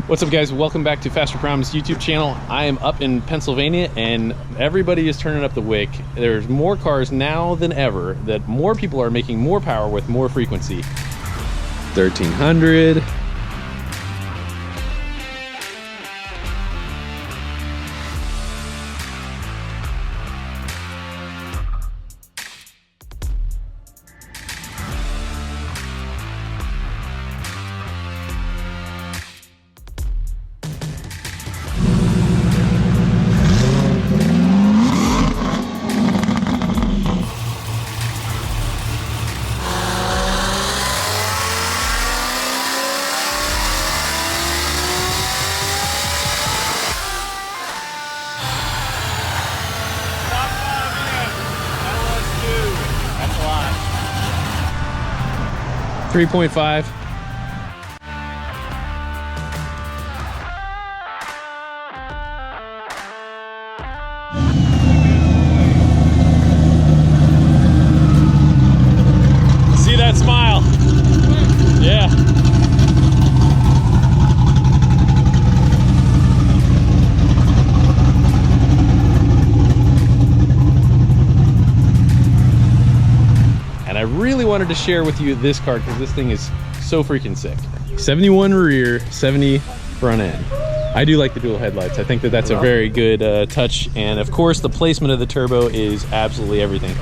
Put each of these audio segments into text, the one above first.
What's up, guys? Welcome back to Fasterproms YouTube channel. I am up in Pennsylvania and everybody is turning up the wick. There's more cars now than ever, that more people are making more power with more frequency. 1300. That's a lot. 3.5. See that smile? Yeah. And I really wanted to share with you this car because this thing is so freaking sick. 71 rear, 70 front end. I do like the dual headlights. I think that that's a very good touch. And of course, the placement of the turbo is absolutely everything.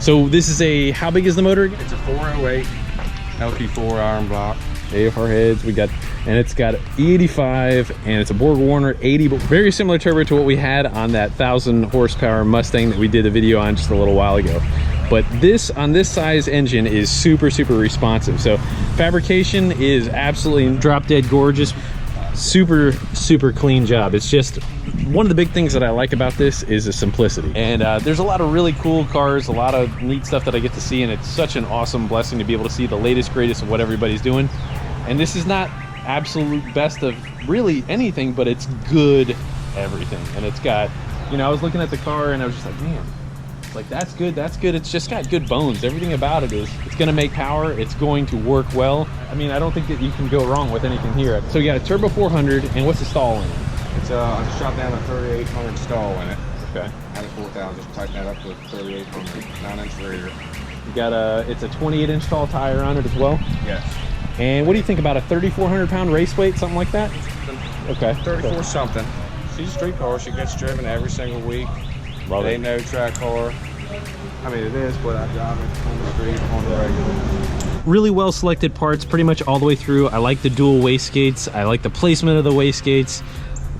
So this is a, how big is the motor again? It's a 408 LP4 iron block. AFR heads, we got, and it's got E85 and it's a Borg Warner 80, but very similar turbo to what we had on that 1,000 horsepower Mustang that we did a video on just a little while ago. But this, on this size engine, is super responsive. So fabrication is absolutely drop dead gorgeous. Super clean job. It's just one of the big things that I like about this is the simplicity. And there's a lot of really cool cars, a lot of neat stuff that I get to see, and it's such an awesome blessing to be able to see the latest greatest of what everybody's doing. And this is not absolute best of really anything, but it's good everything. And it's got, you know, I was looking at the car and I was just like, man, it's like, that's good. It's just got good bones. Everything about it is, it's gonna make power, it's going to work well. I mean, I don't think that you can go wrong with anything here. So you got a turbo 400, and what's the stall in it? It's I just shot down a 3800 stall in it. Okay. Had a 4,000, just tighten that up to 3800, 9-inch rear. You got it's a 28-inch tall tire on it as well? Yes. And what do you think about a 3,400 pound race weight, something like that? Okay. 34 something. She's a street car. She gets driven every single week. Love it. it. Ain't no track car. I mean, it is, but I drive it on the street on the regular. Really well selected parts pretty much all the way through. I like the dual wastegates. I like the placement of the wastegates.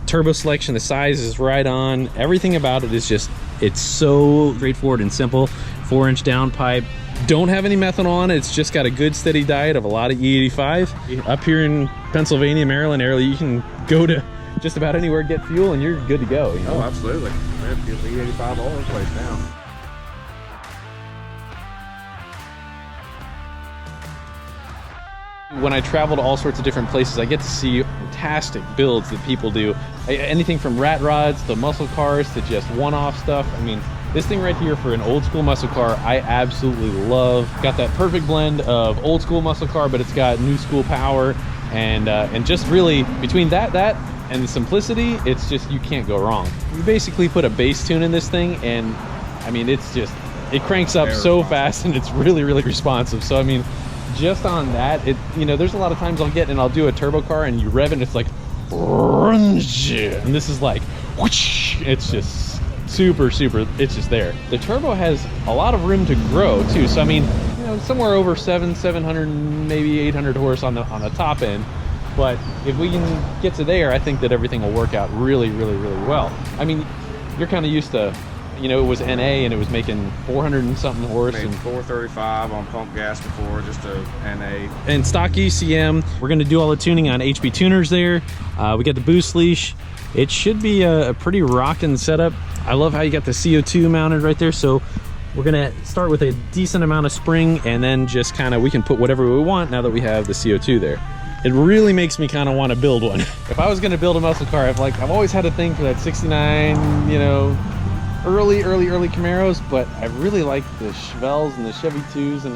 Turbo selection, the size is right on. Everything about it is just, it's so straightforward and simple. 4-inch downpipe. Don't have any methanol on it. It's just got a good steady diet of a lot of E85. Up here in Pennsylvania, Maryland area, you can go to just about anywhere, get fuel, and you're good to go. You know? Oh, absolutely. We have E85 all over the place now. When I travel to all sorts of different places, I get to see fantastic builds that people do. Anything from rat rods to muscle cars to just one-off stuff. I mean, this thing right here for an old school muscle car, I absolutely love. Got that perfect blend of old school muscle car, but it's got new school power, and just really between that and the simplicity, it's just, you can't go wrong. We basically put a bass tune in this thing, and I mean, it's just, it cranks up so fast, and it's really responsive. So I mean, just on that, it, you know, there's a lot of times I'll do a turbo car and you rev it and it's like, and this is like, whoosh, it's just super, it's just there. The turbo has a lot of room to grow too. So I mean, you know, somewhere over 700, maybe 800 horse on the top end. But if we can get to there, I think that everything will work out really well. I mean, you're kind of used to, you know, it was NA and it was making 400 and something horse. I made and 435 on pump gas before, just a NA. And stock ECM, we're gonna do all the tuning on HB tuners there. We got the boost leash. It should be a pretty rocking setup. I love how you got the CO2 mounted right there. So we're gonna start with a decent amount of spring, and then just kind of, we can put whatever we want now that we have the CO2 there. It really makes me kind of want to build one. If I was gonna build a muscle car, I've always had a thing for that 69, you know, early Camaros, but I really like the Chevelles and the Chevy 2s, and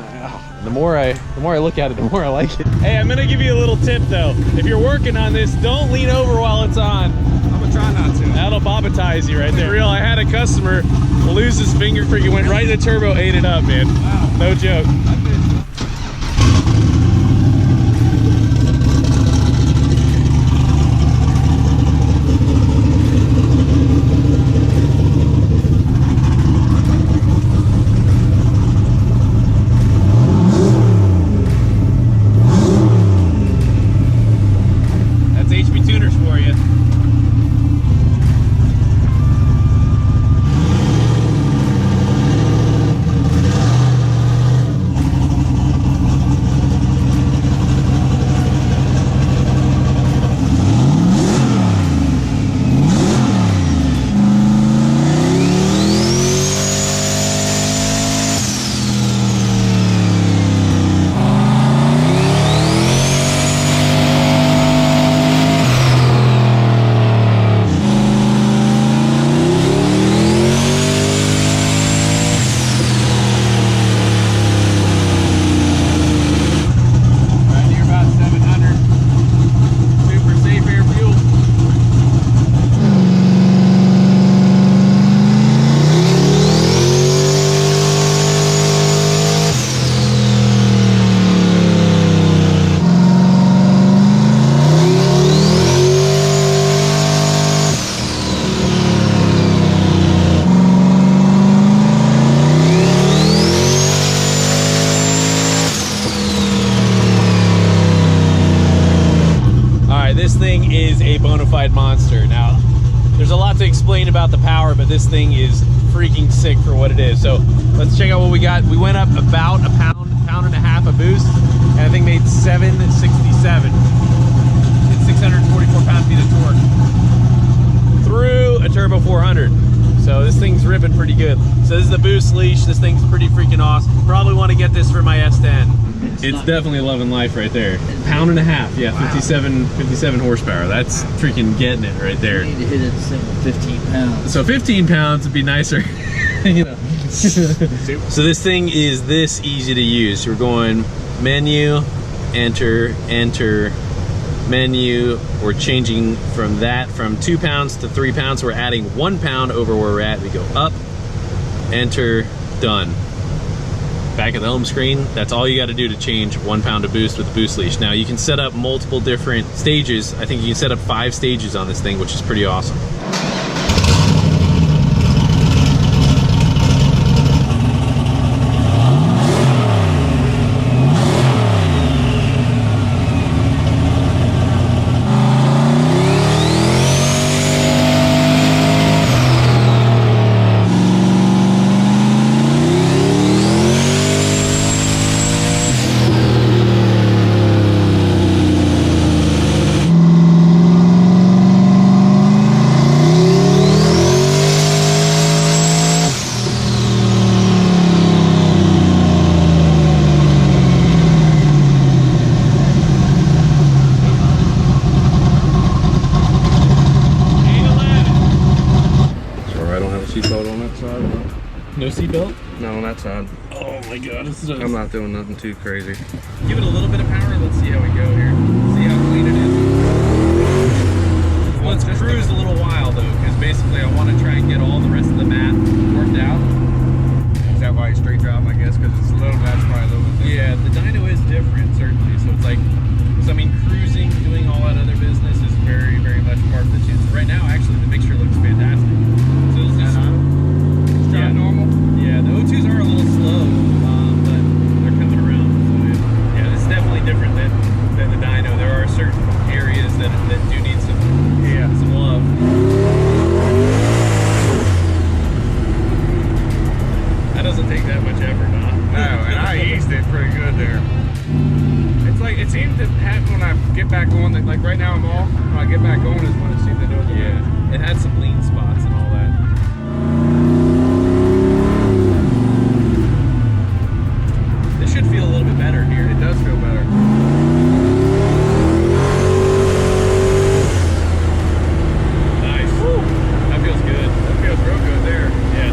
the more I look at it, the more I like it. Hey, I'm gonna give you a little tip though. If you're working on this, don't lean over while it's on. I'm gonna try not to. That'll bobatize you right there. Real, I had a customer lose his finger freaking, went right in the turbo, ate it up, man. Wow. No joke. This thing is a bona fide monster. Now, there's a lot to explain about the power, but this thing is freaking sick for what it is. So let's check out what we got. We went up about a pound and a half a boost, and I think made 767. It's 644 pound-feet of torque through a turbo 400. So this thing's ripping pretty good. So this is the boost leash. This thing's pretty freaking awesome. Probably want to get this for my S10. It's definitely loving life right there. Pound and a half, yeah, wow. 57 horsepower. That's freaking getting it right there. You need to hit it 15 pounds. So 15 pounds would be nicer, you know. So this thing is this easy to use. We're going menu, enter, enter, menu. We're changing from 2 pounds to 3 pounds. We're adding 1 pound over where we're at. We go up, enter, done. Back at the home screen, that's all you got to do to change 1 pound of boost with the boost leash. Now you can set up multiple different stages. I think you can set up 5 stages on this thing, which is pretty awesome. No seatbelt? No, on that side. Oh my god, this is I'm not doing nothing too crazy. Give it a little bit of power. Let's see how we go here. See how clean it is. Let's cruise a little while though, because basically I want to try and get all the rest of the mat worked out. Is that why you straight drive, I guess? Because it's a little, that's probably a little bit different. Yeah, the dyno is different, certainly. So it's like, I mean, cruising, doing all that other business is very, very much part of the tune. So right now, actually, the mixture looks fantastic. So this is normal. Yeah, the O2s are a little slow, but they're coming around. So yeah, it's definitely different than the dyno. There are certain areas that do need some love. That doesn't take that much effort, huh? No, and I eased it pretty good there. It's like, it seems to happen when I get back on. Like right now I'm off. When I get back on is when it seems to do it. Yeah, it had some lean spots and all that. This should feel a little bit better here. It does feel better. Nice. Woo. That feels good. That feels real good there. Yeah.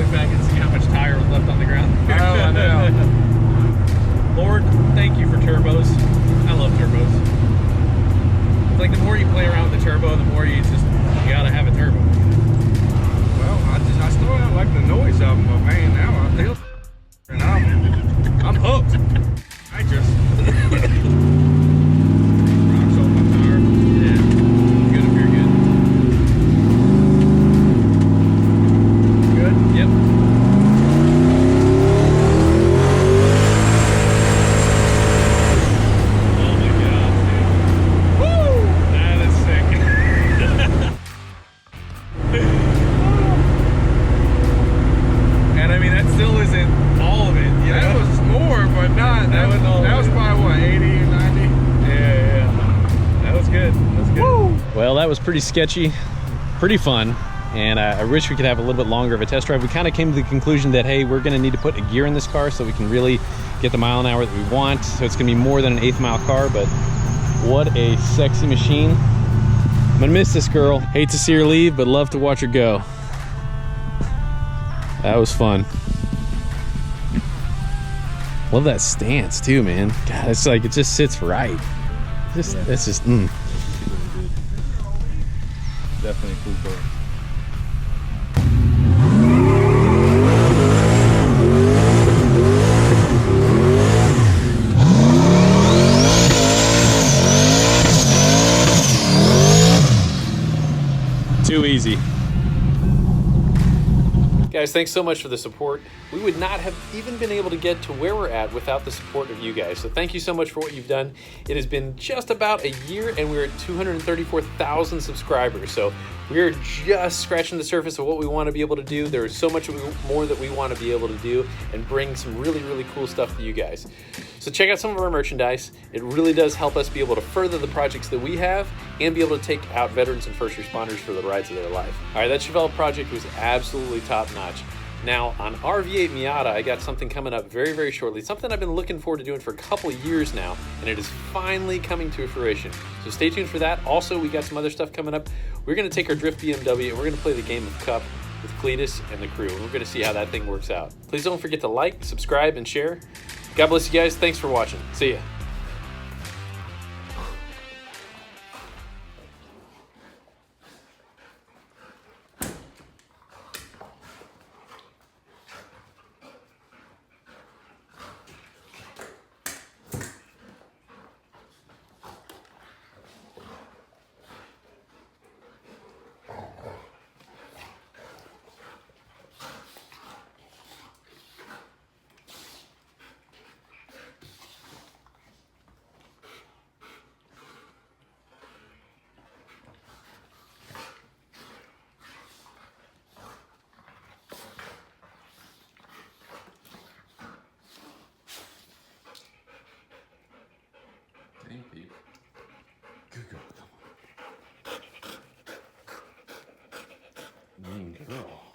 look back and see how much tire was left on the ground. Oh, I know. Lord, thank you for turbos. I love turbos. It's like the more you play around with the turbo, the more you gotta have a turbo. Well, I still don't like the noise of them, but man, now I feel and I'm hooked. I just rocks off my tire. Yeah. Good if you're good. Good? Yep. Oh my god, dude. Woo! That is sick. And I mean, that still isn't all of it. You know? That was more, but not. That was all. That was probably what, 80 or 90? Yeah. That was good. That was good. Woo! Well, that was pretty sketchy, pretty fun, and I wish we could have a little bit longer of a test drive. We kind of came to the conclusion that, hey, we're going to need to put a gear in this car so we can really get the mile an hour that we want. So it's going to be more than an 1/8 mile car, but what a sexy machine. I'm going to miss this girl. Hate to see her leave, but love to watch her go. That was fun. Love that stance too, man. God, it's like it just sits right. It's just Definitely a cool car. too easy. Guys, thanks so much for the support. We would not have even been able to get to where we're at without the support of you guys. So thank you so much for what you've done. It has been just about a year and we're at 234,000 subscribers. So we're just scratching the surface of what we want to be able to do. There is so much more that we want to be able to do and bring some really, really cool stuff to you guys. So check out some of our merchandise. It really does help us be able to further the projects that we have and be able to take out veterans and first responders for the rides of their life. All right, that Chevelle project was absolutely top notch. Now on our V8 Miata, I got something coming up very, very shortly. Something I've been looking forward to doing for a couple of years now, and it is finally coming to fruition. So stay tuned for that. Also, we got some other stuff coming up. We're gonna take our Drift BMW and we're gonna play the game of Cup with Cletus and the crew, and we're gonna see how that thing works out. Please don't forget to like, subscribe, and share. God bless you guys. Thanks for watching. See ya. Dang, Pete. Good girl. Mean girl.